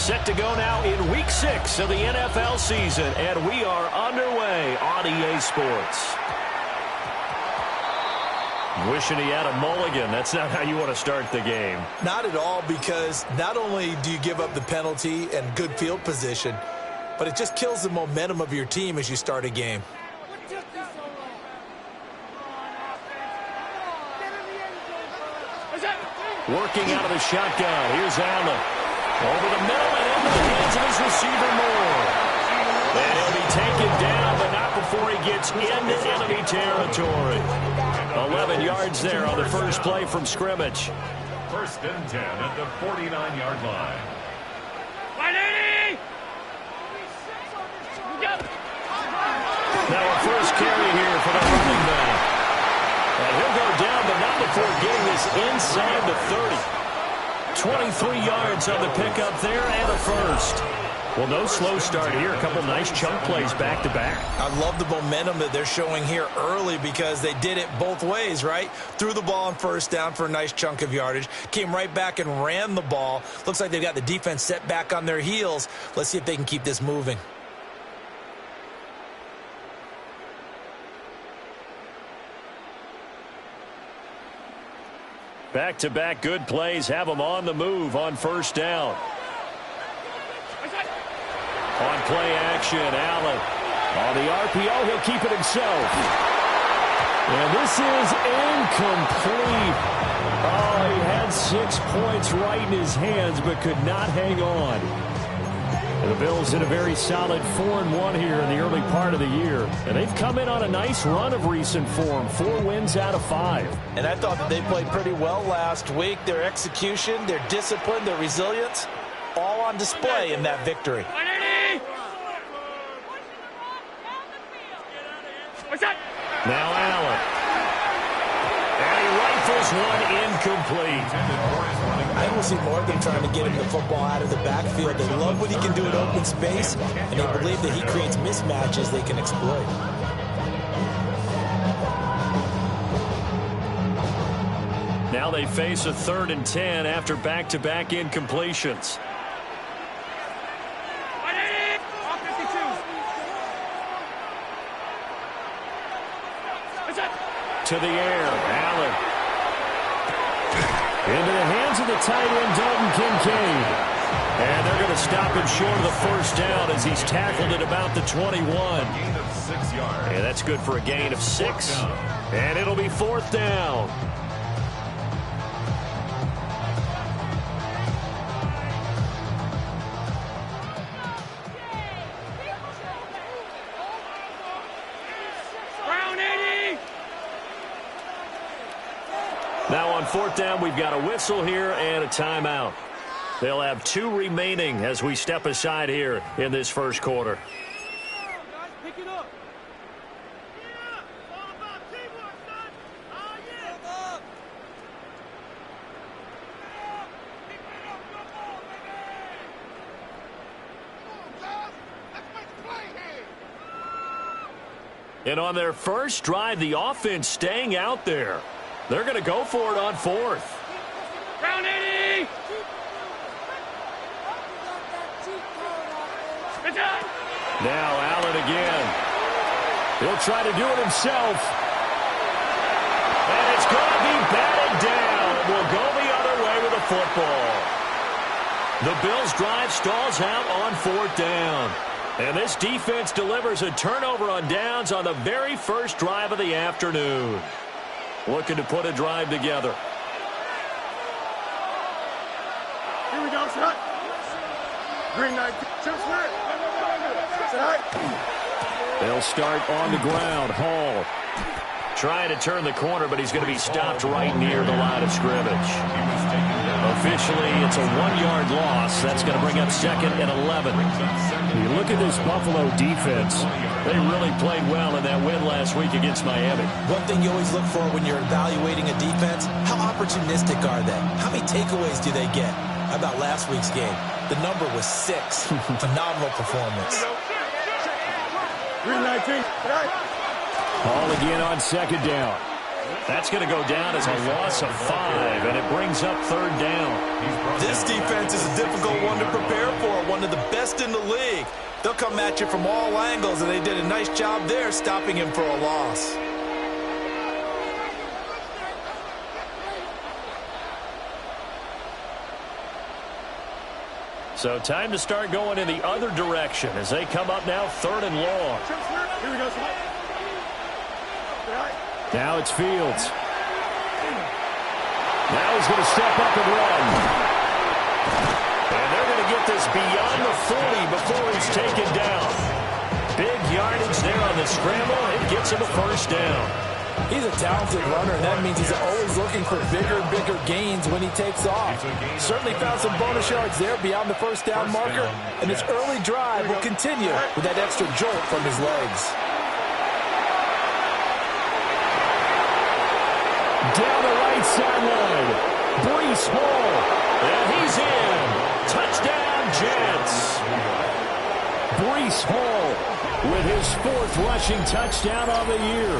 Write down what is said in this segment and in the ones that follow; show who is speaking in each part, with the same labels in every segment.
Speaker 1: Set to go now in Week 6 of the NFL season, and we are underway on EA Sports. Wishing he had a mulligan. That's not how you want to start the game.
Speaker 2: Not at all, because not only do you give up the penalty and good field position, but it just kills the momentum of your team as you start a game.
Speaker 1: Working out of the shotgun. Here's Allen. Over the middle and into the hands of his receiver Moore. And he'll be taken down, but not before he gets into enemy territory. 11 yards there on the first play from scrimmage.
Speaker 3: 1st and 10 at the 49-yard line.
Speaker 1: Now a first carry here for the running back. And he'll go down, but not before getting this inside the 30. 23 yards on the pickup there and a first. Well, no slow start here. A couple nice chunk plays back-to-back.
Speaker 2: I love the momentum that they're showing here early because they did it both ways, right? Threw the ball on first down for a nice chunk of yardage. Came right back and ran the ball. Looks like they've got the defense set back on their heels. Let's see if they can keep this moving.
Speaker 1: Back-to-back good plays have them on the move on first down. On play action, Allen. On the RPO, he'll keep it himself. And this is incomplete. Oh, he had 6 points right in his hands, but could not hang on. And the Bills in a very solid 4-1 here in the early part of the year. And they've come in on a nice run of recent form. 4 wins out of 5.
Speaker 2: And I thought that they played pretty well last week. Their execution, their discipline, their resilience, all on display in that victory.
Speaker 1: Now Allen. And he rifles one incomplete.
Speaker 2: I don't see more of them trying to get him the football out of the backfield. They love what he can do in open space, and they believe that he creates mismatches they can exploit.
Speaker 1: Now they face a 3rd and 10 after back-to-back incompletions. To the air, Allen. Into the hands of the tight end, Dalton Kincaid. And they're going to stop him short of the first down as he's tackled at about the 21.
Speaker 3: Gain of 6 yards.
Speaker 1: Yeah, that's good for a gain of 6. And it'll be 4th down. Now on 4th down, we've got a whistle here and a timeout. They'll have 2 remaining as we step aside here in this first quarter. And on their first drive, the offense staying out there. They're going to go for it on 4th.
Speaker 4: Round 80!
Speaker 1: Now Allen again. He'll try to do it himself. And it's going to be batted down. We'll go the other way with the football. The Bills' drive stalls out on 4th down. And this defense delivers a turnover on downs on the very first drive of the afternoon. Looking to put a drive together.
Speaker 4: Here we go, shot. Green light. Chips lit.
Speaker 1: They'll start on the ground. Hall trying to turn the corner, but he's going to be stopped right near the line of scrimmage. Officially, it's a 1-yard loss. That's going to bring up 2nd and 11. You look at this Buffalo defense. They really played well in that win last week against Miami.
Speaker 2: One thing you always look for when you're evaluating a defense, how opportunistic are they? How many takeaways do they get? How about last week's game? The number was 6. Phenomenal performance.
Speaker 4: Green light, team.
Speaker 1: Ball again on 2nd down. That's going to go down as a loss of 5, and it brings up 3rd down.
Speaker 2: This defense is a difficult one to prepare for. one of the best in the league. They'll come at you from all angles, and they did a nice job there stopping him for a loss.
Speaker 1: So time to start going in the other direction as they come up now 3rd and long.
Speaker 4: Here we go.
Speaker 1: Now it's Fields. Now he's going to step up and run. And they're going to get this beyond the 40 before he's taken down. Big yardage there on the scramble. It gets him a first down.
Speaker 2: He's a talented runner, and that means he's always looking for bigger and bigger gains when he takes off. Certainly found some bonus yards there beyond the first down marker, and his early drive will continue with that extra jolt from his legs.
Speaker 1: Down the right sideline, Breece Hall, and he's in. Touchdown, Jets. Breece Hall with his 4th rushing touchdown of the year.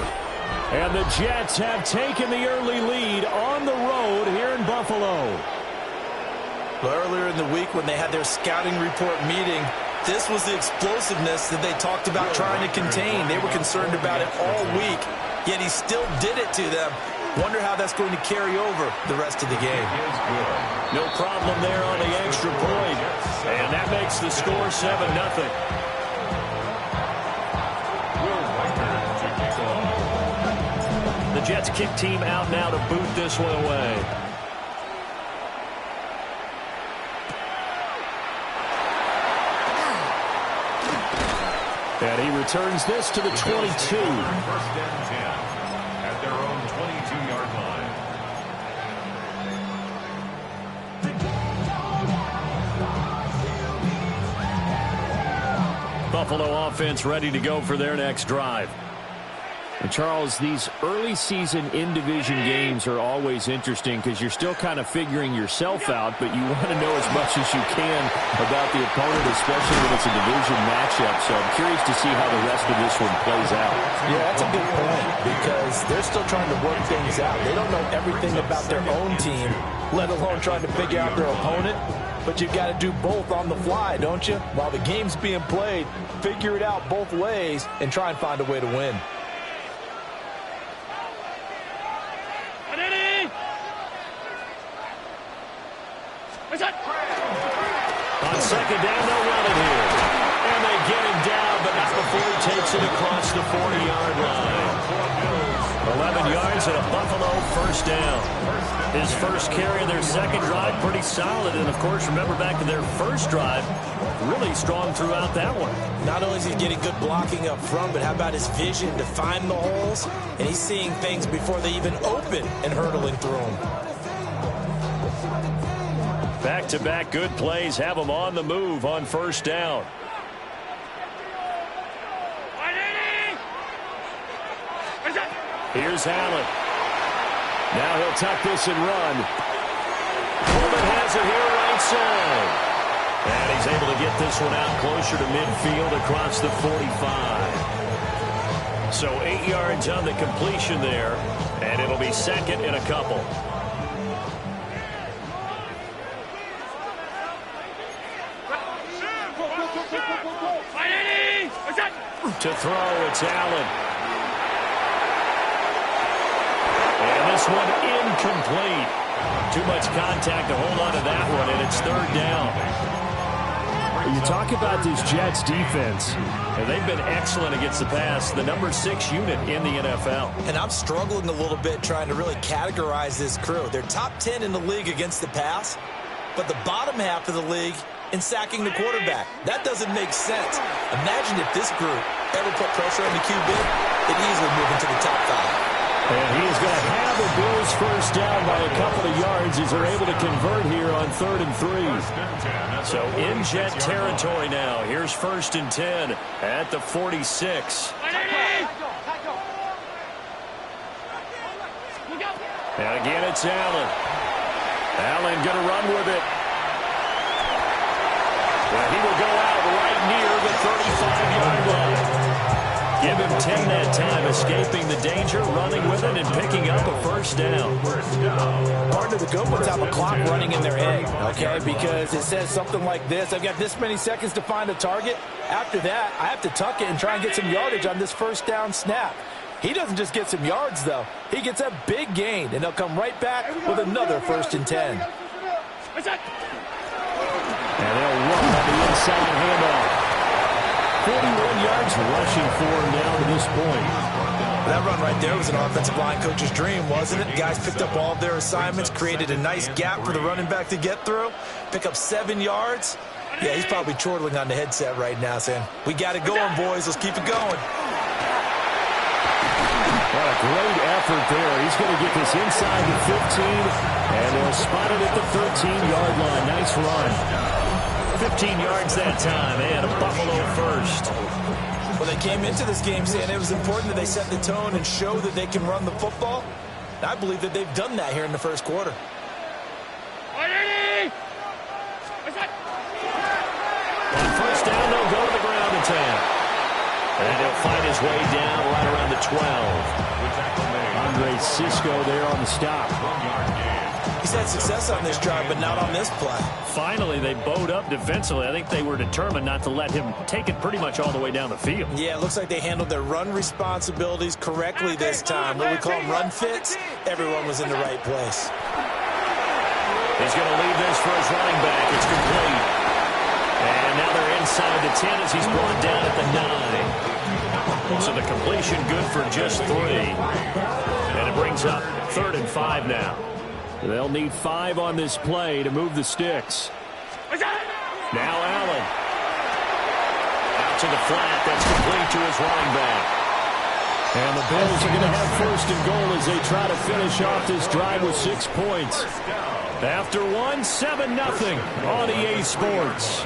Speaker 1: And the Jets have taken the early lead on the road here in Buffalo.
Speaker 2: Earlier in the week when they had their scouting report meeting, this was the explosiveness that they talked about trying to contain. They were concerned about it all week, yet he still did it to them. Wonder how that's going to carry over the rest of the game.
Speaker 1: No problem there on the extra point. And that makes the score 7-0. The Jets kick team out now to boot this one away. And he returns this to the 22.
Speaker 3: 1st and 10 at their own 22-yard line.
Speaker 1: Buffalo offense ready to go for their next drive. And Charles, these early season in-division games are always interesting because you're still kind of figuring yourself out, but you want to know as much as you can about the opponent, especially when it's a division matchup. So I'm curious to see how the rest of this one plays out.
Speaker 2: Yeah, that's a good point because they're still trying to work things out. They don't know everything about their own team, let alone trying to figure out their opponent. But you've got to do both on the fly, don't you? While the game's being played, figure it out both ways and try and find a way to win.
Speaker 1: On 2nd down, they'll run it here. And they get him down, but not before he takes it across the 40-yard line. 11 yards and a Buffalo 1st down. His first carry of their second drive, pretty solid. And, of course, remember back to their first drive, really strong throughout that one.
Speaker 2: Not only is he getting good blocking up front, but how about his vision to find the holes? And he's seeing things before they even open and hurtling through them.
Speaker 1: Back-to-back good plays have him on the move on 1st down. Here's Allen. Now he'll tuck this and run. Coleman has it here right side. And he's able to get this one out closer to midfield across the 45. So 8 yards on the completion there, and it'll be 2nd and a couple. To throw, it's Allen. And this one incomplete. Too much contact to hold on to that one, and it's 3rd down. You talk about this Jets defense, and they've been excellent against the pass, the number 6 unit in the NFL.
Speaker 2: And I'm struggling a little bit trying to really categorize this crew. They're top 10 in the league against the pass, but the bottom half of the league in sacking the quarterback. That doesn't make sense. Imagine if this group ever put pressure on the QB, they'd easily move into the top 5.
Speaker 1: And he is going to have the Bills first down by a couple of yards as they're able to convert here on 3rd and 3. So in Jet territory now. Here's 1st and 10 at the 46. And again, it's Allen. Allen going to run with it. And he will go out right near the 35-yard line. give him 10 that time, escaping the danger, running with it, and picking up a first down.
Speaker 2: Part of the good ones have a clock running in their head, okay, because it says something like this. I've got this many seconds to find a target. After that, I have to tuck it and try and get some yardage on this first down snap. He doesn't just get some yards, though. He gets a big gain, and they'll come right back with another 1st and 10.
Speaker 1: And they'll run on the inside handoff. 41 yards rushing for him now to this point.
Speaker 2: That run right there was an offensive line coach's dream, wasn't it? Guys picked up all of their assignments, created a nice gap for the running back to get through, pick up 7 yards. Yeah, he's probably chortling on the headset right now saying, we got it going, boys. Let's keep it going.
Speaker 1: What a great effort there. He's going to get this inside the 15, and they'll spot it at the 13-yard line. Nice run. 15 yards that time, and a Buffalo first.
Speaker 2: Well, they came into this game saying it was important that they set the tone and show that they can run the football. And I believe that they've done that here in the first quarter.
Speaker 1: On first down, they'll go to the ground attack. And he'll find his way down right around the 12. Andre Cisco there on the stop.
Speaker 2: He's had success on this drive, but not on this play.
Speaker 1: Finally, they bowed up defensively. I think they were determined not to let him take it pretty much all the way down the field.
Speaker 2: Yeah, it looks like they handled their run responsibilities correctly this time. What we call them run fits, everyone was in the right place.
Speaker 1: He's going to leave this for his running back. It's complete. And now they're inside the 10 as he's brought down at the 9. So the completion good for just 3. And it brings up 3rd and 5 now. They'll need 5 on this play to move the sticks. Now Allen. Out to the flat. That's complete to his running back. And the Bills are going to have 1st and goal as they try to finish off this drive with 6 points. After 1, 7-0 on EA Sports.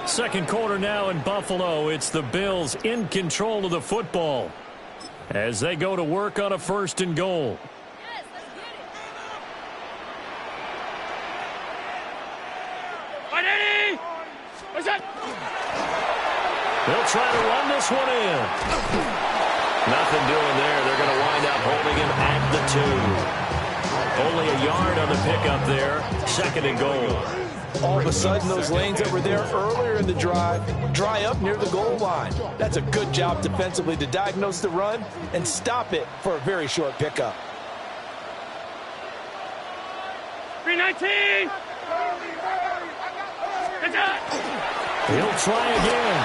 Speaker 1: Second quarter now in Buffalo. It's the Bills in control of the football as they go to work on a 1st and goal. They'll try to run this one in. Nothing doing there. They're going to wind up holding him at the 2. Only a yard on the pickup there. 2nd and goal.
Speaker 2: All of a sudden, those lanes that were there earlier in the drive dry up near the goal line. That's a good job defensively to diagnose the run and stop it for a very short pickup.
Speaker 4: 319!
Speaker 1: He'll try again.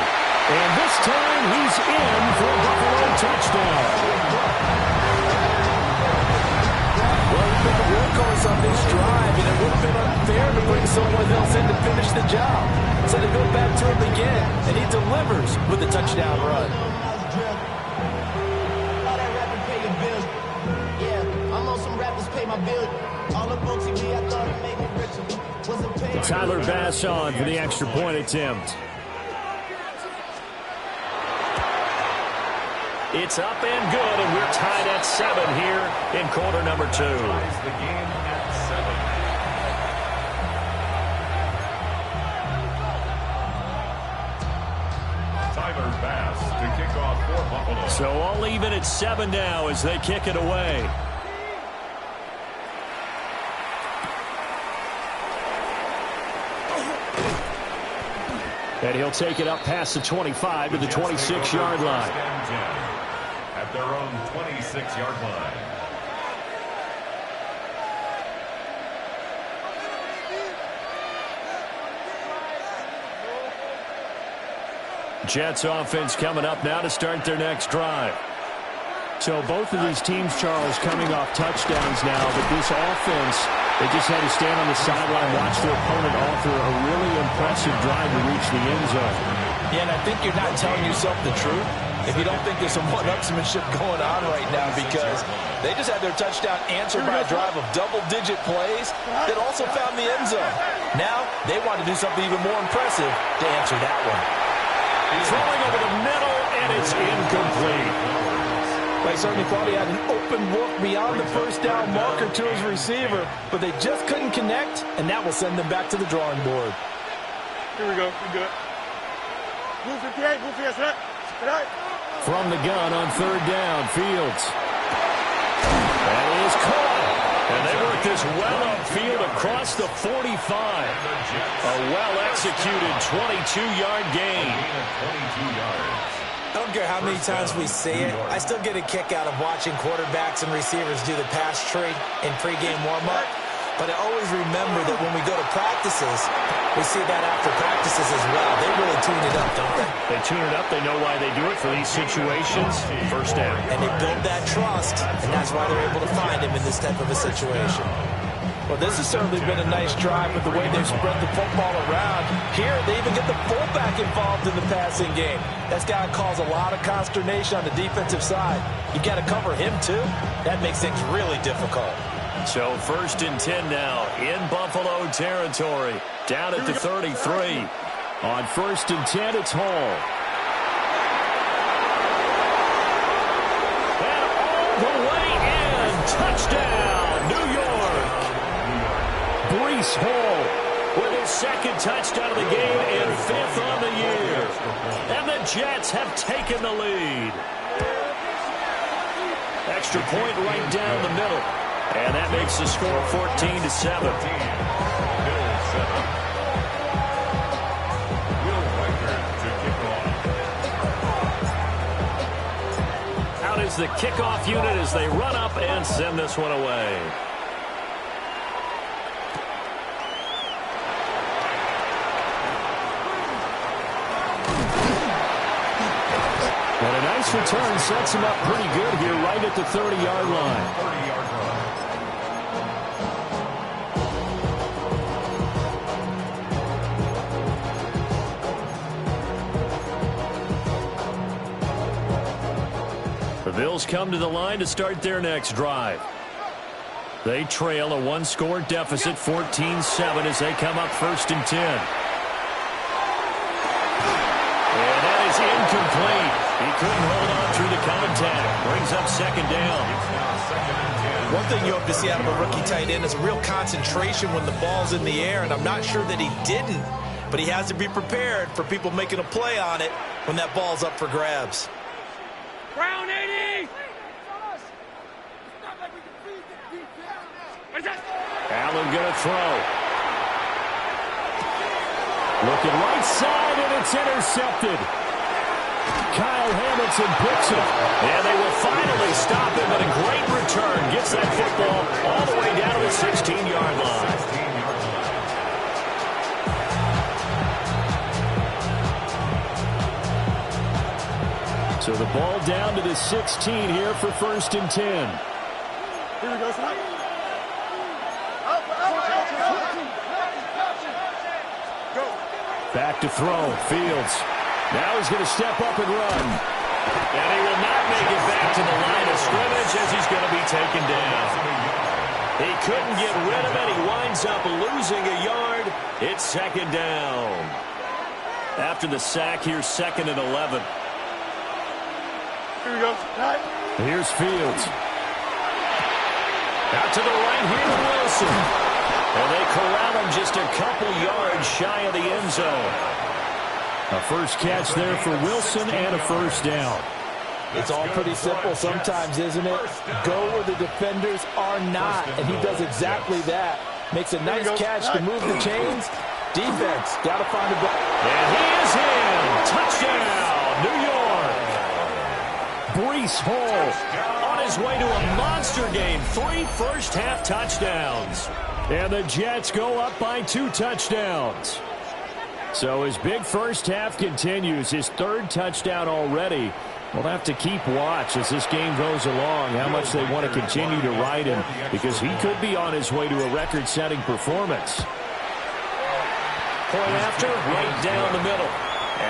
Speaker 1: And this time he's in for a Buffalo touchdown.
Speaker 2: Well, he's been the workhorse on this drive, and it would have been unfair to bring someone else in to finish the job. So they go back to him again, and he delivers with a touchdown run.
Speaker 1: Tyler Bass on for the extra point attempt. It's up and good, and we're tied at 7 here in quarter number 2.
Speaker 3: The game at 7. Tyler Bass to kick off for Buffalo.
Speaker 1: So all even at 7 now as they kick it away. And he'll take it up past the 25 to the 26-yard line.
Speaker 3: At their own 26-yard line.
Speaker 1: Jets offense coming up now to start their next drive. So both of these teams, Charles, coming off touchdowns now, but this offense, they just had to stand on the sideline, watch their opponent offer a really impressive drive to reach the end zone.
Speaker 2: Yeah, and I think you're not telling yourself the truth if you don't think there's some one-upsmanship going on right now, because they just had their touchdown answered by a drive of double-digit plays that also found the end zone. Now they want to do something even more impressive to answer that one.
Speaker 1: Throwing over the middle, and it's incomplete.
Speaker 2: They certainly thought he had an open look beyond the first down marker to his receiver, but they just couldn't connect, and that will send them back to the drawing board.
Speaker 4: Here we go. We good. Move 58, move 58, set. Set.
Speaker 1: From the gun on third down, Fields. That is caught. And they work this well upfield across the 45. A well-executed 22-yard gain.
Speaker 2: I don't care how many times we see it. I still get a kick out of watching quarterbacks and receivers do the pass tree in pregame warm-up. But I always remember that when we go to practices, we see that after practices as well. They really tune it up, don't they?
Speaker 1: They tune it up. They know why they do it for these situations. First down.
Speaker 2: And they build that trust, and that's why they're able to find him in this type of a situation. Well, this has certainly been a nice drive with the way they've spread the football around. Here, they even get the fullback involved in the passing game. That's got to cause a lot of consternation on the defensive side. You've got to cover him, too. That makes things really difficult.
Speaker 1: So first and 10 now in Buffalo territory. Down at the 33. On first and 10, it's Hall. And all the way in. Touchdown, New York. Breece Hall with his second touchdown of the game and fifth on the year. And the Jets have taken the lead. Extra point right down the middle. And that makes the score 14-7. Out is the kickoff unit as they run up and send this one away. And a nice return sets him up pretty good here right at the 30-yard line. The Bills come to the line to start their next drive. They trail a one-score deficit, 14-7, as they come up first and 10. And that is incomplete. He couldn't hold on through the contact. Brings up second down.
Speaker 2: One thing you hope to see out of a rookie tight end is a real concentration when the ball's in the air, and I'm not sure that he didn't, but he has to be prepared for people making a play on it when that ball's up for grabs.
Speaker 4: Brown 80!
Speaker 1: Allen going to throw. Looking right side, and it's intercepted. Kyle Hamilton picks it. And they will finally stop him, but a great return. Gets that football all the way down to the 16-yard line. So the ball down to the 16 here for first and 10.
Speaker 4: Here we go, son. Go.
Speaker 1: Back to throw. Fields. Now he's going to step up and run. And he will not make it back to the line of scrimmage as he's going to be taken down. He couldn't get rid of it. He winds up losing a yard. It's second down. After the sack, here's second and 11.
Speaker 4: Here we go. Right.
Speaker 1: Here's Fields. Out to the right here, Wilson. And they corral him just a couple yards shy of the end zone. A first catch there for Wilson and a first down.
Speaker 2: It's all pretty simple sometimes, isn't it? Go where the defenders are not, and he does exactly that. Makes a nice catch to move the chains. Defense, got to find a ball.
Speaker 1: And he is in. Touchdown, New York. Breece Hall on his way to a monster game. 3 first-half touchdowns. And the Jets go up by 2 touchdowns. So his big first half continues. His 3rd touchdown already. We'll have to keep watch as this game goes along, how much they want to continue to ride him, because he could be on his way to a record-setting performance. Point after, right down the middle.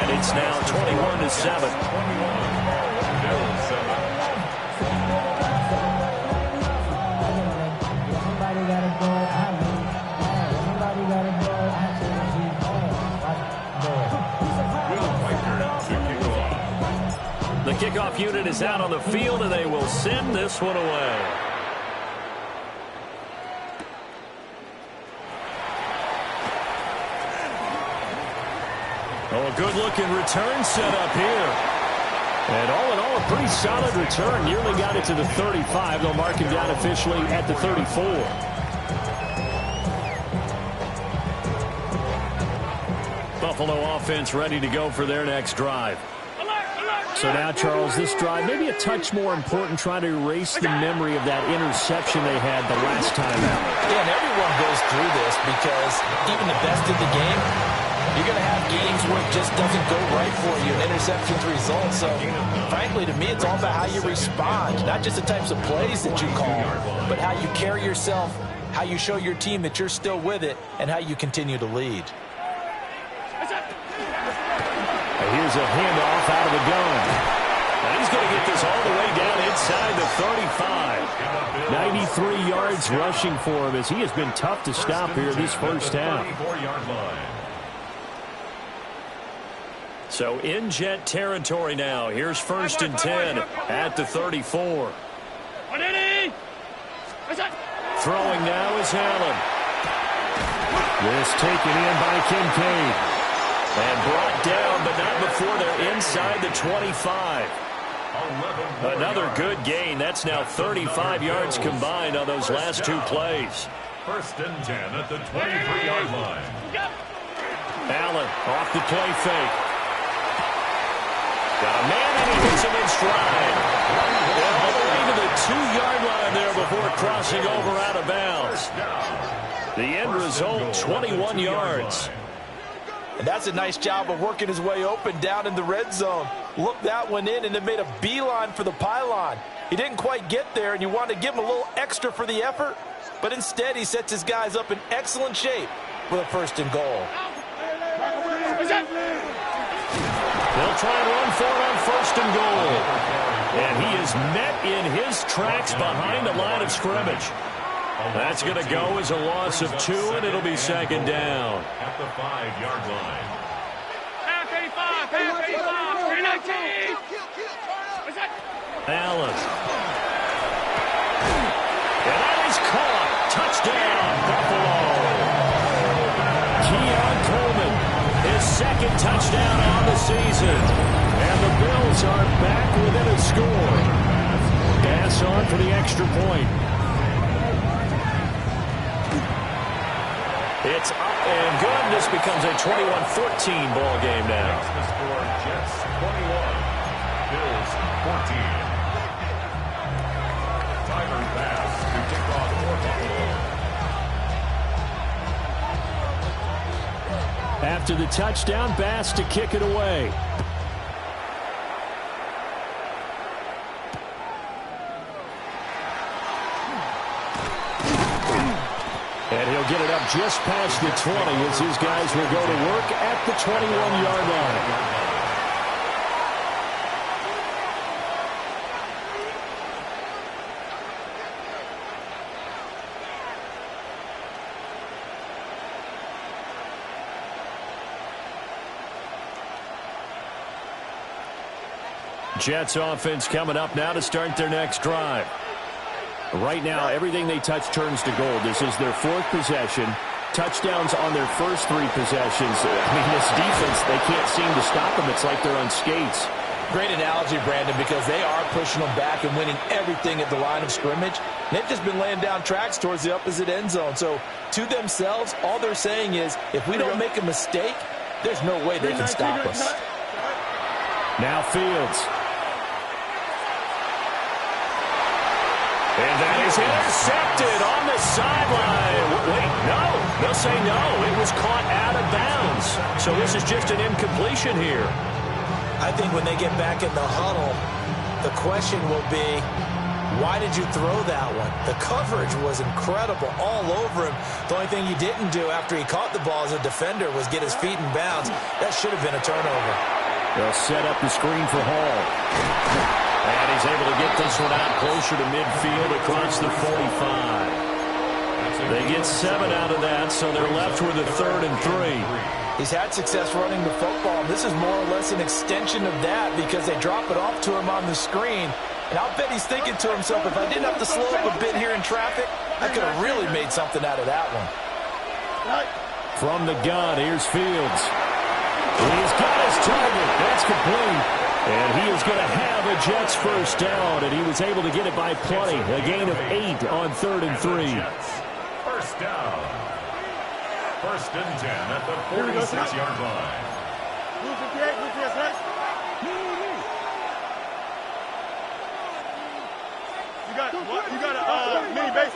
Speaker 1: And it's now 21-7. The kickoff unit is out on the field, and they will send this one away. Oh, a good-looking return set up here. And all in all, a pretty solid return. Nearly got it to the 35. They'll mark him down officially at the 34. Buffalo offense ready to go for their next drive. So now, Charles, this drive maybe a touch more important, trying to erase the memory of that interception they had the last time out.
Speaker 2: Yeah, and everyone goes through this because even the best of the game, you're going to have games where it just doesn't go right for you, and interceptions result. So, frankly, to me, it's all about how you respond, not just the types of plays that you call, but how you carry yourself, how you show your team that you're still with it, and how you continue to lead.
Speaker 1: Here's a handoff out of the gun. And he's going to get this all the way down inside the 35. 93 yards rushing for him as he has been tough to stop here this first half. So in Jet territory now. Here's 1st and 10 at the 34. Throwing now is Allen. This taken in by Kincaid. And brought down, but not before they're inside the 25. Another good gain. That's now 35 yards combined on those last two plays.
Speaker 3: 1st and 10 at the 23-yard line.
Speaker 1: Allen off the play fake. Got a man and he hits him in stride. All the way to the 2-yard line there before crossing over out of bounds. The end result, 21 yards.
Speaker 2: And that's a nice job of working his way open down in the red zone. Looked that one in and then made a beeline for the pylon. He didn't quite get there, and you want to give him a little extra for the effort. But instead, he sets his guys up in excellent shape with a 1st and goal.
Speaker 1: They'll try and run for it on 1st and goal. And he is met in his tracks behind the line of scrimmage. That's going to go as a loss of 2, and it'll be 2nd down.
Speaker 3: At the 5-yard line.
Speaker 1: Allen. And that is caught. Touchdown, Buffalo. Keon Coleman, his 2nd touchdown on the season. And the Bills are back within a score. Pass on for the extra point. It's up and good. This becomes a 21-14 ball game now.
Speaker 3: Makes the score Jets 21, Bills 14. Tyler Bass to kick off for Buffalo.
Speaker 1: After the touchdown, Bass to kick it away. And he'll get it up just past the 20 as his guys will go to work at the 21-yard line. Jets offense coming up now to start their next drive. Right now, everything they touch turns to gold. This is their 4th possession. Touchdowns on their first 3 possessions. I mean, this defense, they can't seem to stop them. It's like they're on skates.
Speaker 2: Great analogy, Brandon, because they are pushing them back and winning everything at the line of scrimmage. They've just been laying down tracks towards the opposite end zone. So, to themselves, all they're saying is, if we don't make a mistake, there's no way they can stop us.
Speaker 1: Now Fields. And that is intercepted on the sideline. Wait, no. They'll say no. It was caught out of bounds. So this is just an incompletion here.
Speaker 2: I think when they get back in the huddle, the question will be, why did you throw that one? The coverage was incredible all over him. The only thing he didn't do after he caught the ball as a defender was get his feet in bounds. That should have been a turnover.
Speaker 1: They'll set up the screen for Hall. And he's able to get this one out closer to midfield across the 45. They get 7 out of that, so they're left with a 3rd and 3.
Speaker 2: He's had success running the football. This is more or less an extension of that because they drop it off to him on the screen. And I'll bet he's thinking to himself, if I didn't have to slow up a bit here in traffic, I could have really made something out of that one.
Speaker 1: From the gun, here's Fields. He's got his target. That's complete. And he is going to have a Jets first down, and he was able to get it by plenty. A gain of 8 on 3rd and 3.
Speaker 3: First down. 1st and 10 at the 46-yard line.
Speaker 4: You got a mini base.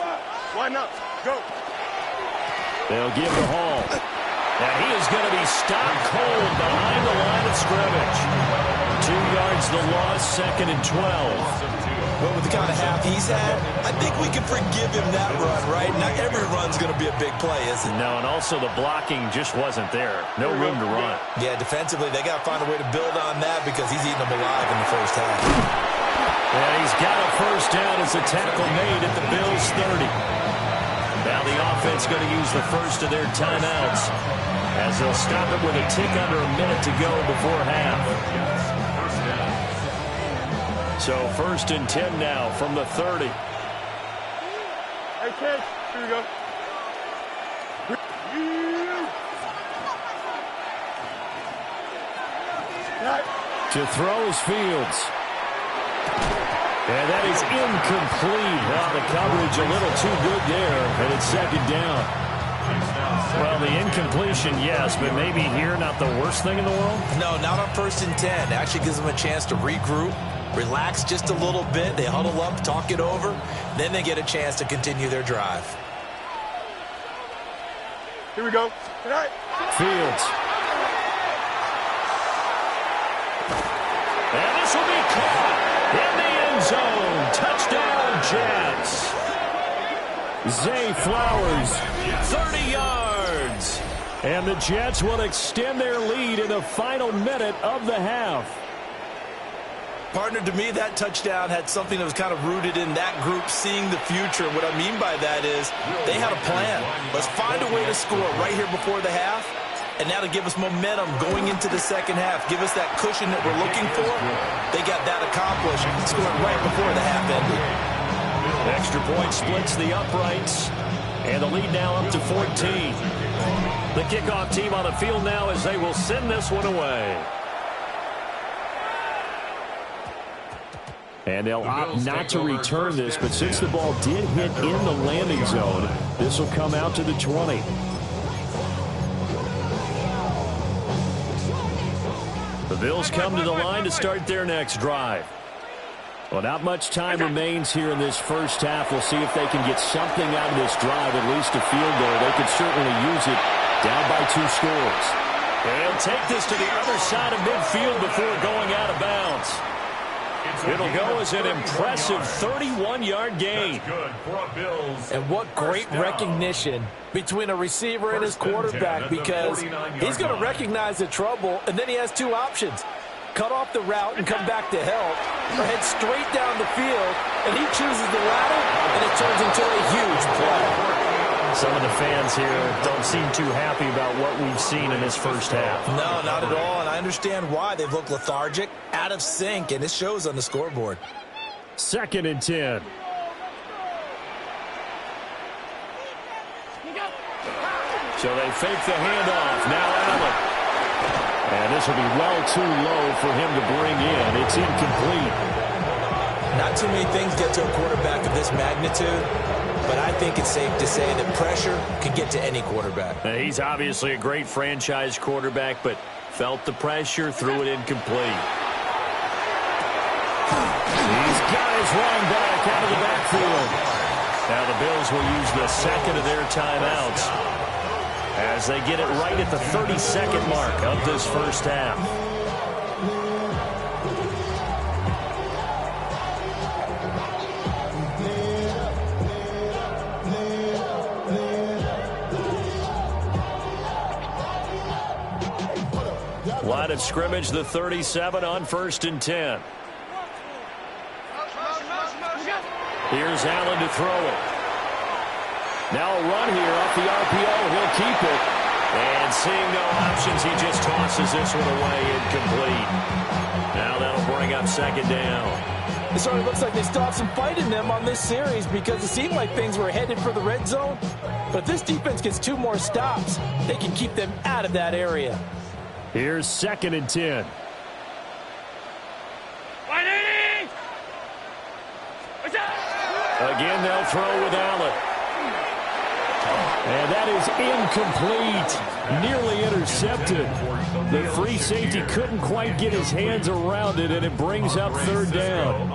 Speaker 4: Why not? Go.
Speaker 1: They'll give the Hall. And he is going to be stopped cold behind the line of scrimmage. 2 yards the loss, 2nd and 12.
Speaker 2: Well, with the kind of half he's had, I think we can forgive him that run, right? Not every run's going to be a big play, is it?
Speaker 1: No, and also the blocking just wasn't there. No room to run.
Speaker 2: Yeah, defensively, they got to find a way to build on that because he's eating them alive in the first half.
Speaker 1: And he's got a first down as a tackle made at the Bills' 30. Now the offense going to use the first of their timeouts as they'll stop it with a tick under a minute to go before half. So 1st and 10 now from the 30.
Speaker 4: Hey, kid, here we go.
Speaker 1: To throw is Fields. And that is incomplete. The coverage a little too good there, and it's 2nd down. Well, the incompletion, yes, but maybe here not the worst thing in the world?
Speaker 2: No, not on 1st and 10. Actually gives them a chance to regroup, relax just a little bit. They huddle up, talk it over. Then they get a chance to continue their drive.
Speaker 4: Here we go.
Speaker 1: Fields. And this will be caught in the end zone. Touchdown, Jets. Zay Flowers, 30 yards. And the Jets will extend their lead in the final minute of the half.
Speaker 2: Partner, to me, that touchdown had something that was kind of rooted in that group seeing the future. What I mean by that is they had a plan. Let's find a way to score right here before the half. And now to give us momentum going into the second half. Give us that cushion that we're looking for. They got that accomplished, scoring right before the half ended.
Speaker 1: Extra point splits the uprights. And the lead now up to 14. The kickoff team on the field now as they will send this one away. And they'll opt not to return this, but since the ball did hit in the landing zone, this will come out to the 20. The Bills come to the line to start their next drive. Well, not much time remains here in this first half. We'll see if they can get something out of this drive, at least a field goal. They could certainly use it down by 2 scores. They'll take this to the other side of midfield before going out of bounds. It'll go as an impressive 31-yard gain.
Speaker 2: And what great recognition between a receiver and his quarterback, because he's going to recognize the trouble, and then he has 2 options. Cut off the route and come back to help, or head straight down the field, and he chooses the latter, and it turns into a huge play.
Speaker 1: Some of the fans here don't seem too happy about what we've seen in this first half.
Speaker 2: No, not at all, and I understand why. They've looked lethargic, out of sync, and it shows on the scoreboard.
Speaker 1: 2nd and 10. So they fake the handoff. Now Allen. And this will be well too low for him to bring in. It's incomplete.
Speaker 2: Not too many things get to a quarterback of this magnitude, but I think it's safe to say that pressure can get to any quarterback.
Speaker 1: He's obviously a great franchise quarterback, but felt the pressure, threw it incomplete. He's got his running back out of the backfield. Now the Bills will use the second of their timeouts as they get it right at the 30-second mark of this first half. Line of scrimmage, the 37 on 1st and 10. Here's Allen to throw it. Now a run here off the RPO. He'll keep it. And seeing no options, he just tosses this one away, incomplete. Now that'll bring up 2nd down.
Speaker 2: It sort of looks like they stopped some fight in them on this series because it seemed like things were headed for the red zone. But if this defense gets 2 more stops, they can keep them out of that area.
Speaker 1: Here's 2nd and 10. Again, they'll throw with Allen. And that is incomplete. Nearly intercepted. The free safety couldn't quite get his hands around it, and it brings up 3rd down.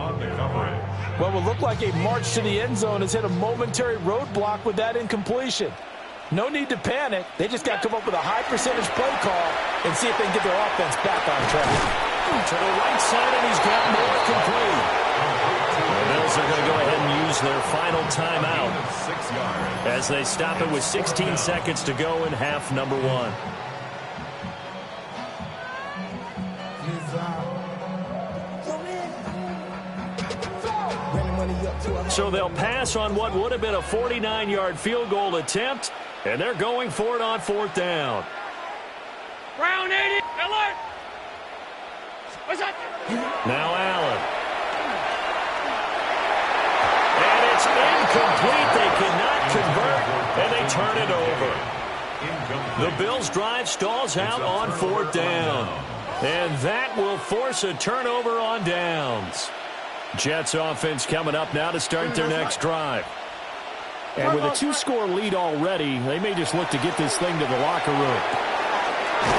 Speaker 2: What will look like a march to the end zone has hit a momentary roadblock with that incompletion. No need to panic. They just got to come up with a high percentage play call and see if they can get their offense back on track.
Speaker 1: To the right side, and he's got more complete. The Bills are going to go ahead and use their final timeout as they stop it with 16 seconds to go in half number 1. So they'll pass on what would have been a 49-yard field goal attempt, and they're going for it on 4th down.
Speaker 4: Brown 80. Alert. What's up?
Speaker 1: Now Allen. And it's incomplete. They cannot convert, and they turn it over. The Bills' drive stalls out on 4th down. And that will force a turnover on downs. Jets offense coming up now to start their next drive. And with a 2-score lead already, they may just look to get this thing to the locker room.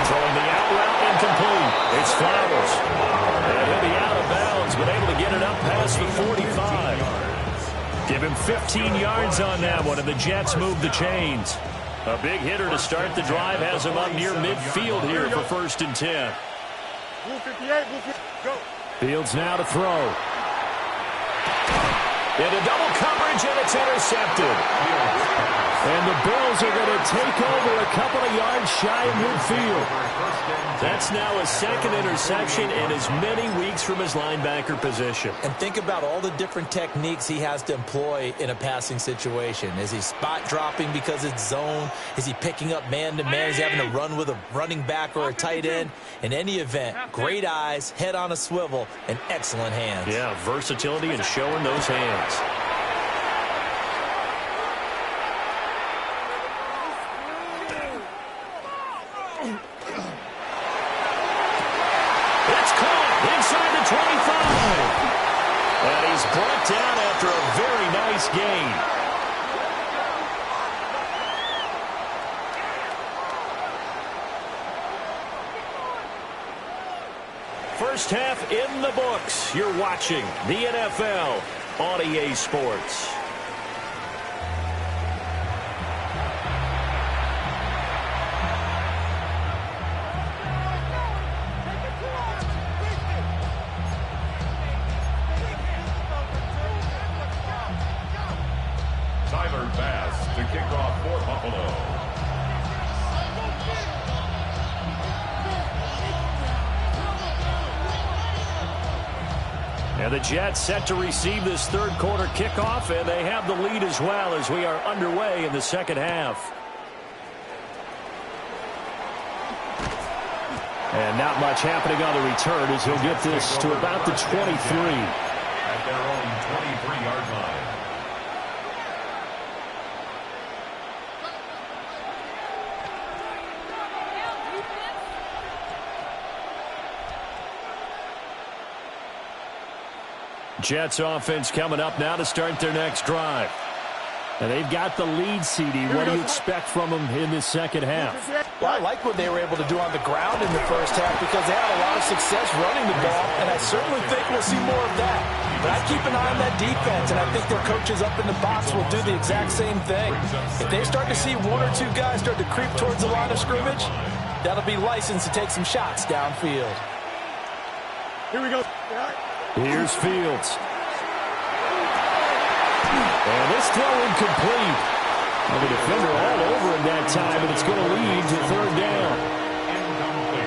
Speaker 1: Throwing the out route incomplete. It's Flowers. And he'll be out of bounds, but able to get it up past the 45. Give him 15 yards on that one, and the Jets move the chains. A big hitter to start the drive has him up near midfield here for 1st and 10.
Speaker 4: Rule 58, go.
Speaker 1: Fields now to throw. Into double coverage, and it's intercepted. And the Bills are going to take over a couple of yards shy of midfield. That's now a 2nd interception in as many weeks from his linebacker position.
Speaker 2: And think about all the different techniques he has to employ in a passing situation. Is he spot dropping because it's zone? Is he picking up man-to-man? Is he having to run with a running back or a tight end? In any event, great eyes, head on a swivel, and excellent hands.
Speaker 1: Yeah, versatility and showing those hands. It's caught inside the 25. And he's brought down after a very nice gain. First half in the books. You're watching the NFL on EA Sports.
Speaker 3: Tyler Bass to kick off for Buffalo.
Speaker 1: And the Jets set to receive this 3rd quarter kickoff, and they have the lead as well as we are underway in the 2nd half. And not much happening on the return as he'll get this to about the 23.
Speaker 3: At their own 23-yard line.
Speaker 1: Jets offense coming up now to start their next drive. And they've got the lead, CD. What do you expect from them in this 2nd half?
Speaker 2: Well, I like what they were able to do on the ground in the first half because they had a lot of success running the ball, and I certainly think we'll see more of that. But I keep an eye on that defense, and I think their coaches up in the box will do the exact same thing. If they start to see 1 or 2 guys start to creep towards the line of scrimmage, that'll be licensed to take some shots downfield.
Speaker 4: Here we go.
Speaker 1: Here's Fields. And this throw incomplete. And the defender all over him that time, and it's going to lead to 3rd down.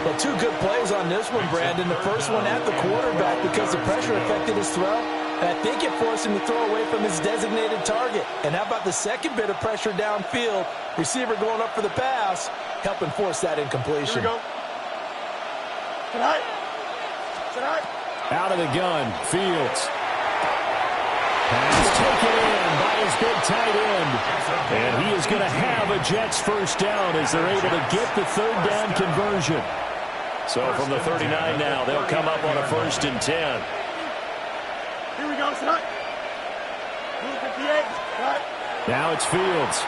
Speaker 2: Well, 2 good plays on this one, Brandon. The first one at the quarterback because the pressure affected his throw. And I think it forced him to throw away from his designated target. And how about the second bit of pressure downfield? Receiver going up for the pass, helping force that incompletion.
Speaker 4: Here we go. Tonight.
Speaker 1: Out of the gun, Fields. Pass taken in by his big tight end. And he is going to have a Jets 1st down as they're able to get the 3rd down conversion. So from the 39 now, they'll come up on a 1st and 10.
Speaker 4: Here we go, son. 58. Right.
Speaker 1: Now it's Fields.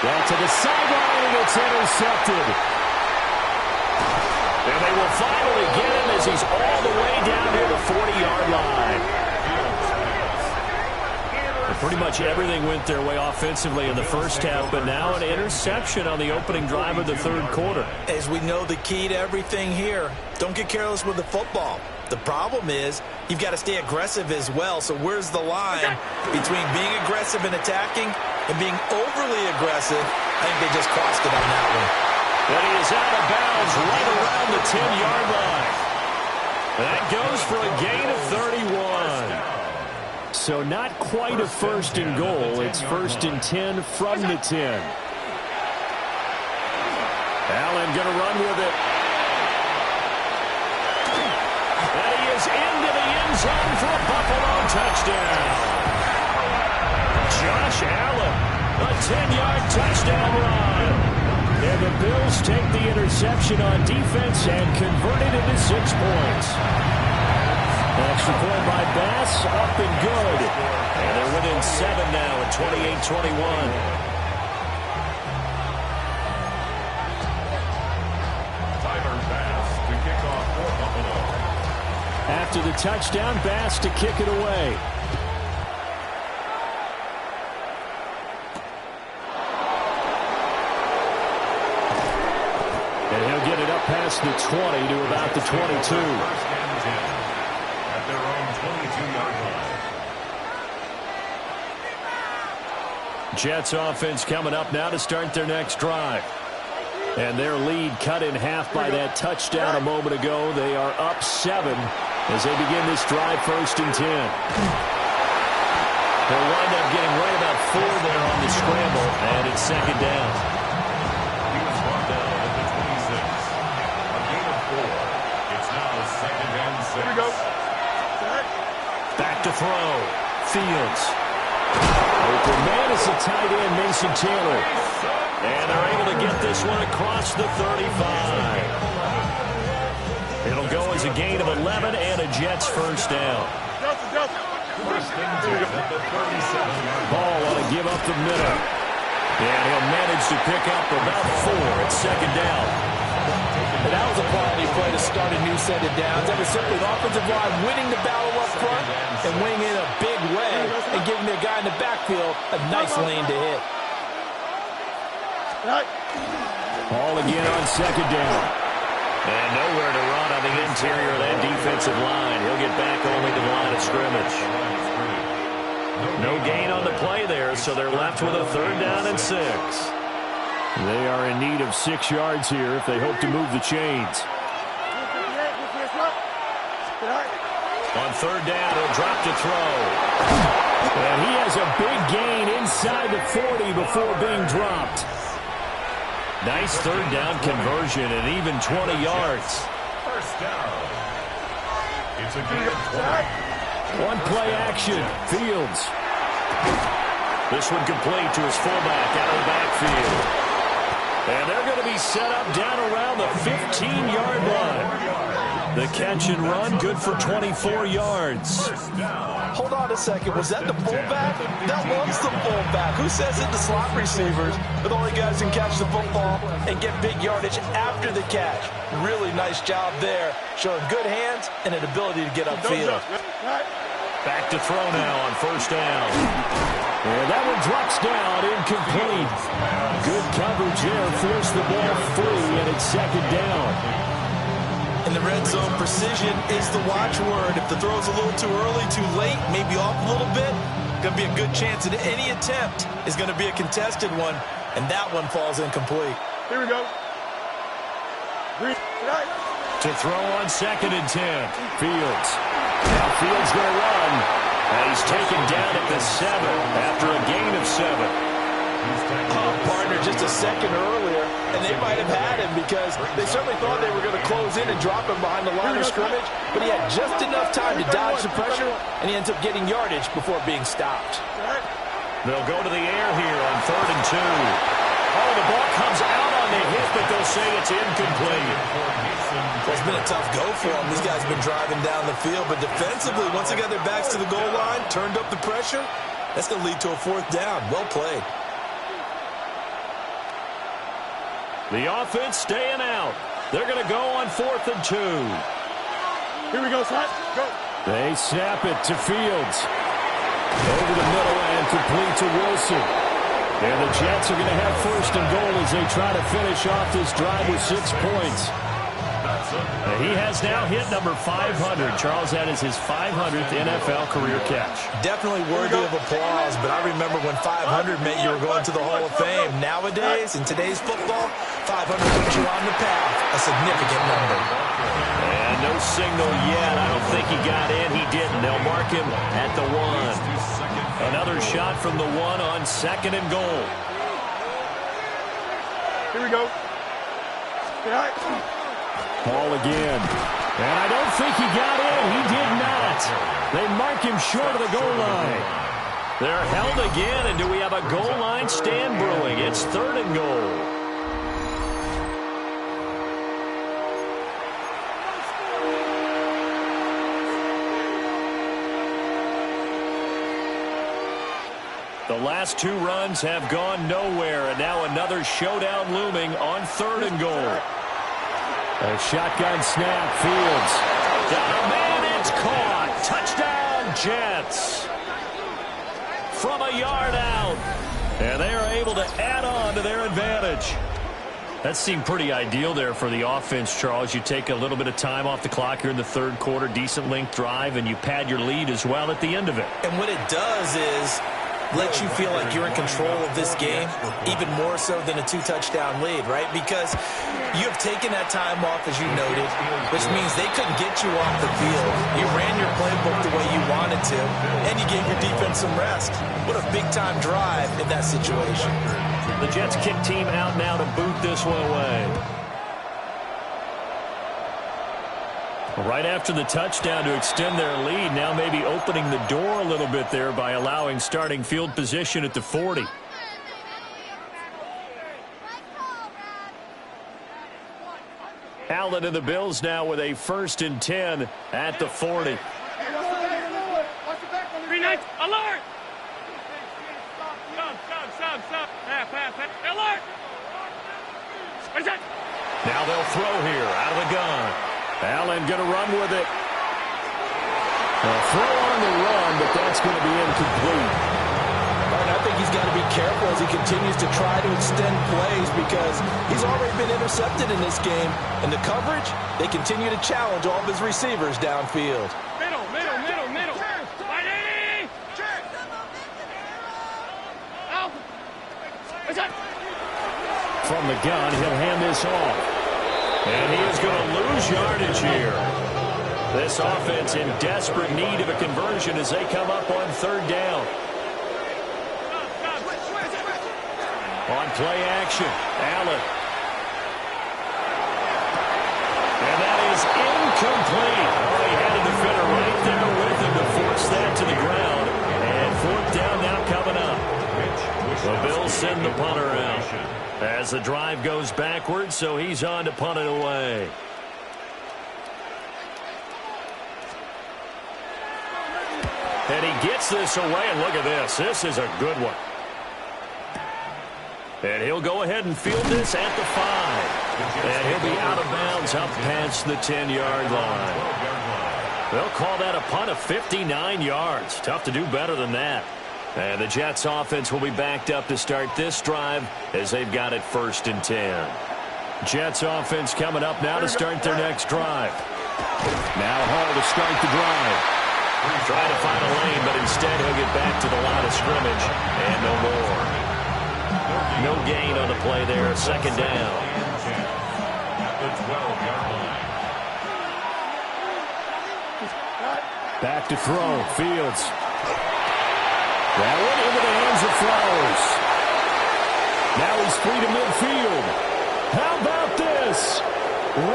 Speaker 1: Down to the sideline, and it's intercepted. And they will finally get him as he's all the way down near the 40-yard line. Pretty much everything went their way offensively in the first half, but now an interception on the opening drive of the 3rd quarter.
Speaker 2: As we know, the key to everything here, don't get careless with the football. The problem is you've got to stay aggressive as well. So where's the line between being aggressive and attacking and being overly aggressive? I think they just crossed it on that one.
Speaker 1: And he is out of bounds right around the 10-yard line. That goes for a gain of 31. So not quite a 1st and goal. It's 1st and 10 from the 10. Allen going to run with it. And he is into the end zone for a Buffalo touchdown. Josh Allen, a 10-yard touchdown run. And the Bills take the interception on defense and convert it into 6 points. Extra point by Bass, up and good. And they're within 7 now at 28-21.
Speaker 3: Tyler Bass to kick off for Buffalo.
Speaker 1: After the touchdown, Bass to kick it away. And he'll get it up past the 20 to about the 22.
Speaker 3: Their own 22-yard line.
Speaker 1: Jets offense coming up now to start their next drive. And their lead cut in half by that touchdown a moment ago. They are up 7 as they begin this drive 1st and 10. They'll wind up getting right about 4 there on the scramble, and it's 2nd down.
Speaker 3: He was brought down at the 26. A gain of 4. It's now 2nd and 6.
Speaker 4: Here we go.
Speaker 1: Back to throw. Fields. Open man is the tight end, Mason Taylor. And they're able to get this one across the 35. It'll go as a gain of 11 and a Jets 1st down.
Speaker 3: First and 10 at the 37-yard line.
Speaker 1: Ball ought to give up the middle. And he'll manage to pick up about 4 at 2nd down.
Speaker 2: And that was a quality play to start a new set of downs. That was simply the offensive line winning the battle up front and winning in a big way and giving their guy in the backfield a nice lane to hit.
Speaker 1: Ball again on 2nd down. And nowhere to run on the interior of that defensive line. He'll get back only to the line of scrimmage. No gain on the play there, so they're left with a 3rd down and 6. They are in need of 6 yards here if they hope to move the chains. On 3rd down, he'll drop to throw. And he has a big gain inside the 40 before being dropped. Nice 3rd down conversion and even 20 yards.
Speaker 3: First down. It's a gain of 20.
Speaker 1: One play action. Fields. This one complete to his fullback out of the backfield. And they're going to be set up down around the 15-yard line. The catch and run, good for 24 yards.
Speaker 2: Hold on a second. Was that the fullback? That was the fullback. Who says it? The slot receivers are the only guys who can catch the football and get big yardage after the catch. Really nice job there, showing good hands and an ability to get upfield.
Speaker 1: Back to throw now on 1st down. And that one drops down, incomplete. Good coverage there, forced the ball free, and it's 2nd down.
Speaker 2: In the red zone, precision is the watchword. If the throw's a little too early, too late, maybe off a little bit, going to be a good chance that any attempt is going to be a contested one, and that one falls incomplete.
Speaker 4: Here we go.
Speaker 1: To throw on 2nd and 10. Fields. Now Fields going to run. And he's taken down at the 7 after a gain of 7.
Speaker 2: Partner just a second earlier, and they might have had him because they certainly thought they were going to close in and drop him behind the line of scrimmage, but he had just enough time to dodge the pressure, and he ends up getting yardage before being stopped.
Speaker 1: They'll go to the air here on 3rd and 2. Oh, the ball comes out on but they'll say it's incomplete.
Speaker 2: It's been a tough go for them. These guys have been driving down the field, but defensively, once they got their backs to the goal line, turned up the pressure, that's going to lead to a fourth down. Well played.
Speaker 1: The offense staying out. They're going to go on 4th and 2.
Speaker 4: Here we go, son. Go.
Speaker 1: They snap it to Fields. Over the middle and complete to Wilson. And the Jets are going to have 1st and goal as they try to finish off this drive with 6 points. He has now hit number 500. Charles, that is his 500th NFL career catch.
Speaker 2: Definitely worthy of applause, but I remember when 500 meant you were going to the Hall of Fame. Nowadays, in today's football, 500 puts you on the path, a significant number.
Speaker 1: And no signal yet. I don't think he got in. He didn't. They'll mark him at the 1. Another shot from the 1 on 2nd and goal.
Speaker 4: Here we go. Yeah.
Speaker 1: Ball again. And I don't think he got in. He did not. They mark him short of the goal line. They're held again, and do we have a goal line stand brewing? It's 3rd and goal. The last 2 runs have gone nowhere, and now another showdown looming on 3rd and goal. A shotgun snap, Fields. Got a man, it's caught. Touchdown, Jets. From a yard out. And they are able to add on to their advantage. That seemed pretty ideal there for the offense, Charles. You take a little bit of time off the clock here in the 3rd quarter, decent length drive, and you pad your lead as well at the end of it.
Speaker 2: And what it does is let you feel like you're in control of this game, even more so than a 2-touchdown lead, right? Because you have taken that time off, as you noted, which means they couldn't get you off the field. You ran your playbook the way you wanted to, and you gave your defense some rest. What a big-time drive in that situation.
Speaker 1: The Jets kick team out now to boot this one away. Right after the touchdown to extend their lead, now maybe opening the door a little bit there by allowing starting field position at the 40. Allen and the Bills now with a 1st and 10 at the 40.
Speaker 4: Green Knights, alert! Stop. Alert!
Speaker 1: Now they'll throw here out of the gun. Allen going to run with it. They'll throw on the run, but that's going to be incomplete.
Speaker 2: And I think he's got to be careful as he continues to try to extend plays because he's already been intercepted in this game. And the coverage, they continue to challenge all of his receivers downfield.
Speaker 4: Middle. Ready? Out.
Speaker 1: From the gun, he'll hand this off. And he is going to lose yardage here. This offense in desperate need of a conversion as they come up on 3rd down. On play action, Allen. And that is incomplete. Oh, he had a defender right there with him to force that to the ground. And 4th down now coming up. The Bills send the punter out as the drive goes backwards, so he's on to punt it away. And he gets this away, and look at this. This is a good one. And he'll go ahead and field this at the 5. And he'll be out of bounds up past the 10-yard line. They'll call that a punt of 59 yards. Tough to do better than that. And the Jets offense will be backed up to start this drive as they've got it 1st and 10. Jets offense coming up now to start their next drive. Now Hall to start the drive. Trying to find a lane, but instead he'll get back to the line of scrimmage and no more. No gain on the play there, 2nd down. Back to throw, Fields. That went into the hands of Flowers. Now he's free to midfield. How about this?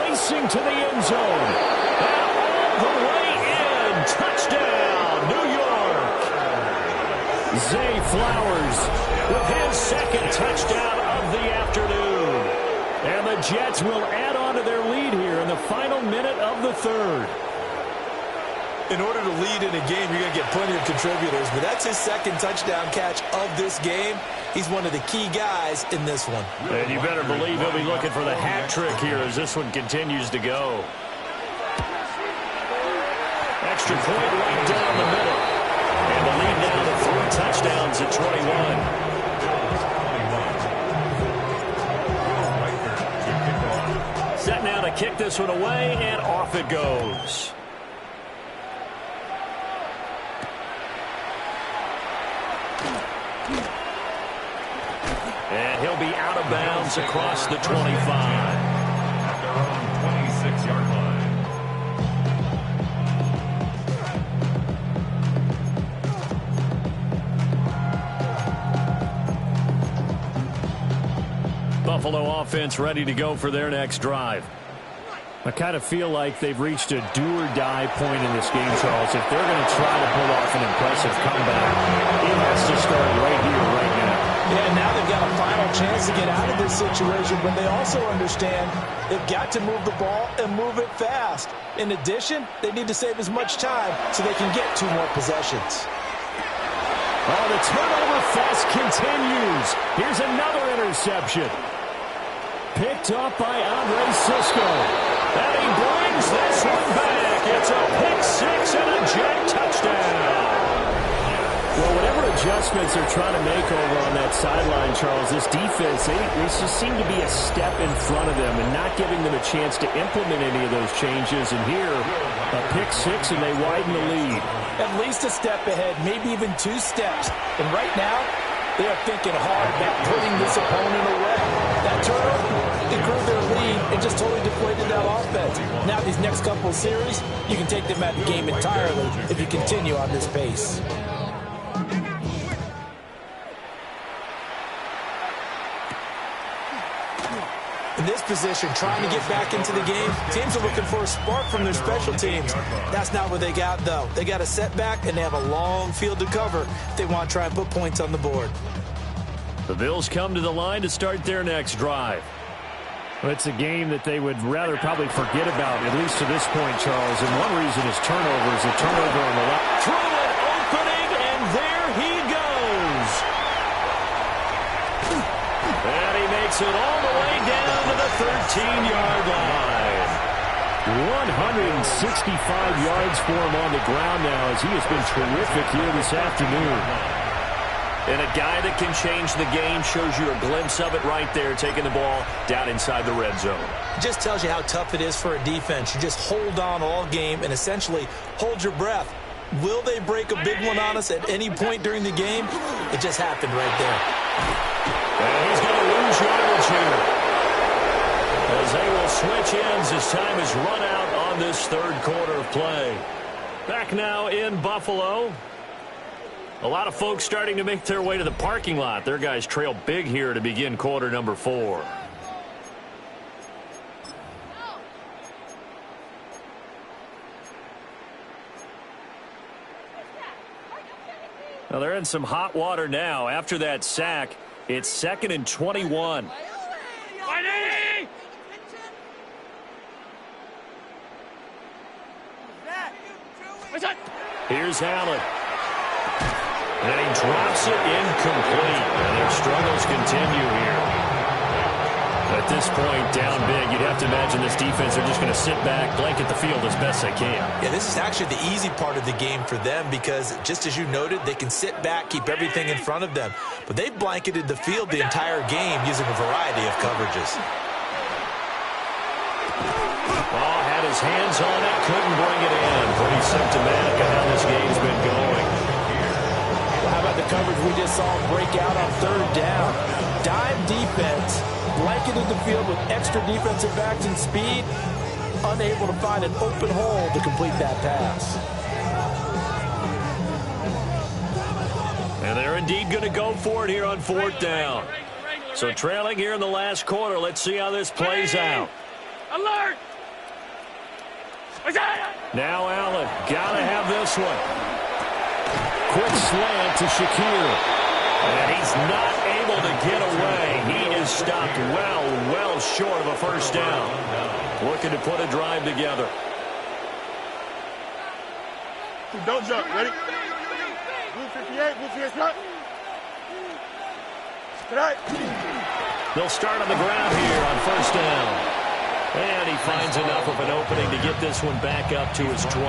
Speaker 1: Racing to the end zone. And all the way in. Touchdown, New York. Zay Flowers with his 2nd touchdown of the afternoon. And the Jets will add on to their lead here in the final minute of the third.
Speaker 2: In order to lead in a game, you're going to get plenty of contributors, but that's his second touchdown catch of this game. He's one of the key guys in this one.
Speaker 1: And you better believe he'll be looking for the hat trick here as this one continues to go. Extra point right down the middle. And the lead now to 3 touchdowns at 21. Set now to kick this one away, and off it goes. And he'll be out of bounds across the 25.
Speaker 3: At their own 26-yard line.
Speaker 1: Buffalo offense ready to go for their next drive. I kind of feel like they've reached a do-or-die point in this game, Charles. If they're going to try to pull off an impressive comeback, it has to start right here, right now.
Speaker 2: Yeah, now they've got a final chance to get out of this situation, but they also understand they've got to move the ball and move it fast. In addition, they need to save as much time so they can get 2 more possessions.
Speaker 1: Oh, the turnover fest continues. Here's another interception. Picked up by Andre Cisco. And he brings this one back. It's a pick-6 and a Jet touchdown. Well, whatever adjustments they're trying to make over on that sideline, Charles, this defense, they just seem to be a step in front of them and not giving them a chance to implement any of those changes. And here, a pick-6, and they widen the lead.
Speaker 2: At least a step ahead, maybe even 2 steps. And right now, they are thinking hard about putting this opponent away. That turnover, it grew their lead and just totally deflated that offense. Now these next couple of series, you can take them out of the game entirely if you continue on this pace. In this position, trying to get back into the game, teams are looking for a spark from their special teams. That's not what they got, though. They got a setback, and they have a long field to cover if they want to try and put points on the board.
Speaker 1: The Bills come to the line to start their next drive. Well, it's a game that they would rather probably forget about, at least to this point, Charles. And one reason is turnovers. A turnover on the left. Through an opening, and there he goes. And he makes it all the way down to the 13-yard line. 165 yards for him on the ground now, as he has been terrific here this afternoon. And a guy that can change the game, shows you a glimpse of it right there, taking the ball down inside the red zone.
Speaker 2: It just tells you how tough it is for a defense. You just hold on all game and essentially hold your breath. Will they break a big one on us at any point during the game? It just happened right there.
Speaker 1: And he's going to lose yardage here, as they will switch ends as time is run out on this third quarter of play. Back now in Buffalo. A lot of folks starting to make their way to the parking lot. Their guys trail big here to begin quarter number 4. Well, they're in some hot water now. After that sack, it's 2nd and 21. Here's Allen. And he drops it incomplete. And their struggles continue here. At this point, down big, you'd have to imagine this defense are just going to sit back, blanket the field as best they can.
Speaker 2: Yeah, this is actually the easy part of the game for them because, just as you noted, they can sit back, keep everything in front of them. But they've blanketed the field the entire game using a variety of coverages.
Speaker 1: Oh, had his hands on it, couldn't bring it in. Pretty symptomatic of how this game's been going.
Speaker 2: Well, how about the coverage we just saw break out on 3rd down? Dime defense, blanketed the field with extra defensive backs and speed, unable to find an open hole to complete that pass.
Speaker 1: And they're indeed going to go for it here on 4th down. So trailing here in the last quarter, let's see how this plays out.
Speaker 4: Alert!
Speaker 1: Now Allen, gotta have this one. Quick slant to Shakir. And he's not able to get away. He is stopped well falls short of a first down. Looking to put a drive together.
Speaker 4: Don't jump. Ready? Blue 58. Blue 58 shot. Tonight.
Speaker 1: They'll start on the ground here on first down. And he finds enough of an opening to get this one back up to his 20.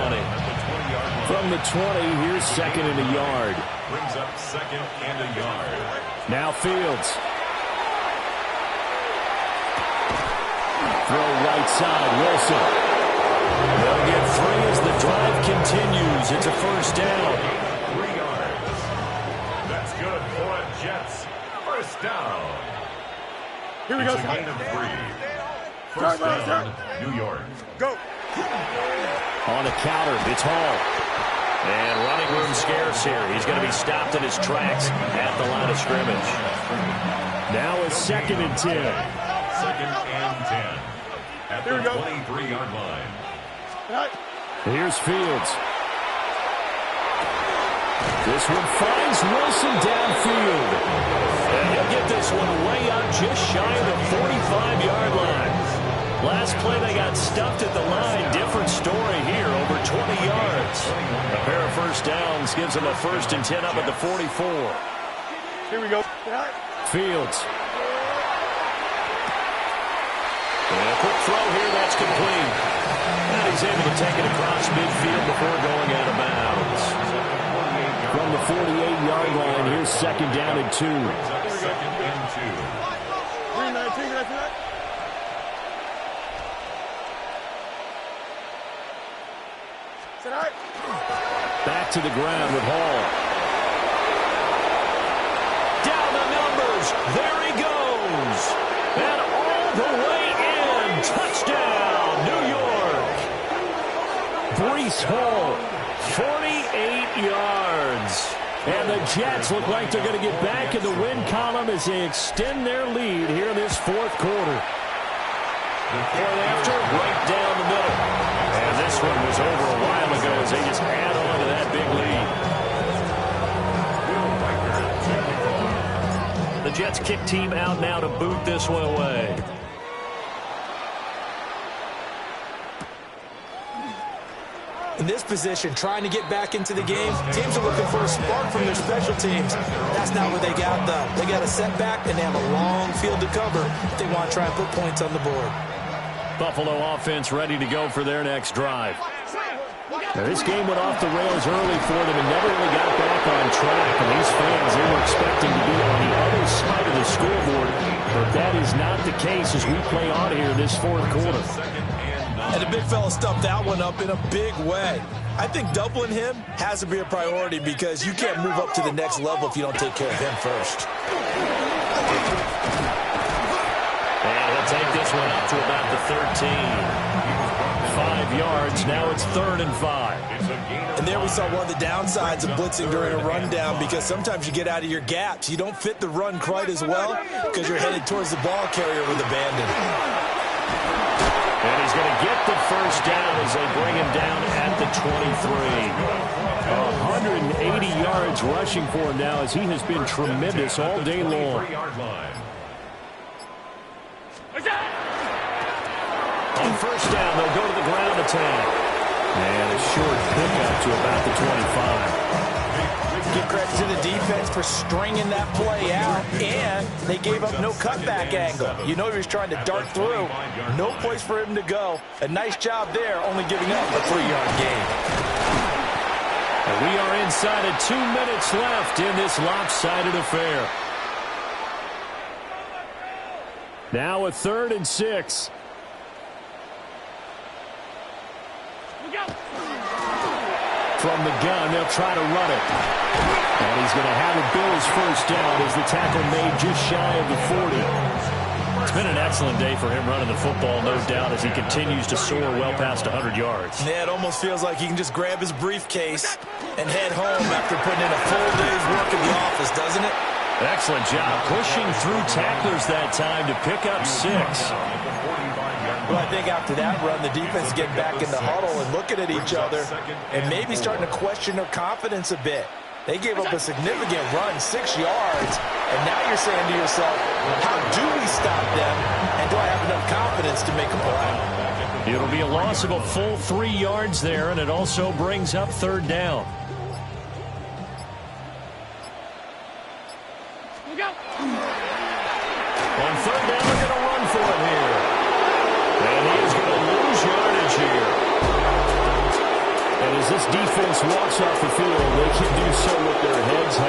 Speaker 1: From the 20, here's second and a yard.
Speaker 3: Brings up second and a yard.
Speaker 1: Now Fields. Throw right side, Wilson. They'll get 3 as the drive continues. It's a first down.
Speaker 3: 3 yards. That's good for a Jets. First down.
Speaker 4: Here we go.
Speaker 3: It's a gain of 3. First down, New York.
Speaker 4: Go.
Speaker 1: On the counter, it's Hall. And running room scarce here. He's going to be stopped in his tracks at the line of scrimmage. Now it's second and 10.
Speaker 3: Second and 10. At the 23-yard line.
Speaker 1: Here's Fields. This one finds Wilson downfield. And he'll get this one way up just shy of the 45-yard line. Last play they got stuffed at the line. Different story here, over 20 yards. A pair of first downs gives them a first and 10 up at the 44.
Speaker 4: Here we go.
Speaker 1: Fields. And a quick throw here, that's complete. And he's able to take it across midfield before going out of bounds. From the 48-yard line, here's second down and 2.
Speaker 3: Second and 2.
Speaker 4: 319, that's it.
Speaker 1: Back to the ground with Hall. Down the numbers. There he goes. And all the way in. Touchdown, New York. Breece Hall, 48 yards. And the Jets look like they're going to get back in the win column as they extend their lead here in this fourth quarter. Point after, right down the middle. And this one was over a while ago as they just add on to that big lead. The Jets kick team out now to boot this one away.
Speaker 2: In this position, trying to get back into the game, teams are looking for a spark from their special teams. That's not what they got, though. They got a setback, and they have a long field to cover if they want to try and put points on the board.
Speaker 1: Buffalo offense ready to go for their next drive. Now, this game went off the rails early for them and never really got back on track. And these fans, they were expecting to be on the other side of the scoreboard. But that is not the case as we play on here in this fourth quarter.
Speaker 2: And the big fella stuffed that one up in a big way. I think doubling him has to be a priority because you can't move up to the next level if you don't take care of him first.
Speaker 1: And he'll take this one up to about the 13. 5 yards. Now it's 3rd and 5.
Speaker 2: And there we saw one of the downsides of blitzing during a rundown because sometimes you get out of your gaps. You don't fit the run quite as well because you're headed towards the ball carrier with abandon.
Speaker 1: And he's going to get the first down as they bring him down at the 23. 180 yards rushing for him now as he has been tremendous all day long. On first down, they'll go to the ground attack. And a short pickup to about the 25.
Speaker 2: Give credit to the defense for stringing that play out, and they gave up no cutback angle. You know he was trying to dart through. No place for him to go. A nice job there, only giving up a 3-yard gain.
Speaker 1: And we are inside of 2 minutes left in this lopsided affair. Now a 3rd and 6. From the gun, they'll try to run it. And he's going to have a Bills first down as the tackle made just shy of the 40. It's been an excellent day for him running the football, no doubt, as he continues to soar well past 100 yards.
Speaker 2: Yeah, it almost feels like he can just grab his briefcase and head home after putting in a full day's work in the office, doesn't it?
Speaker 1: Excellent job pushing through tacklers that time to pick up 6.
Speaker 2: Well, I think after that run, the defense getting back in the huddle and looking at each other and maybe starting to question their confidence a bit. They gave up a significant run, 6 yards, and now you're saying to yourself, how do we stop them, and do I have enough confidence to make a play?
Speaker 1: It'll be a loss of a full 3 yards there, and it also brings up third down. On third down, they're going to run for it here. And he is going to lose yardage here. And as this defense walks off the field, they can do so with their heads held.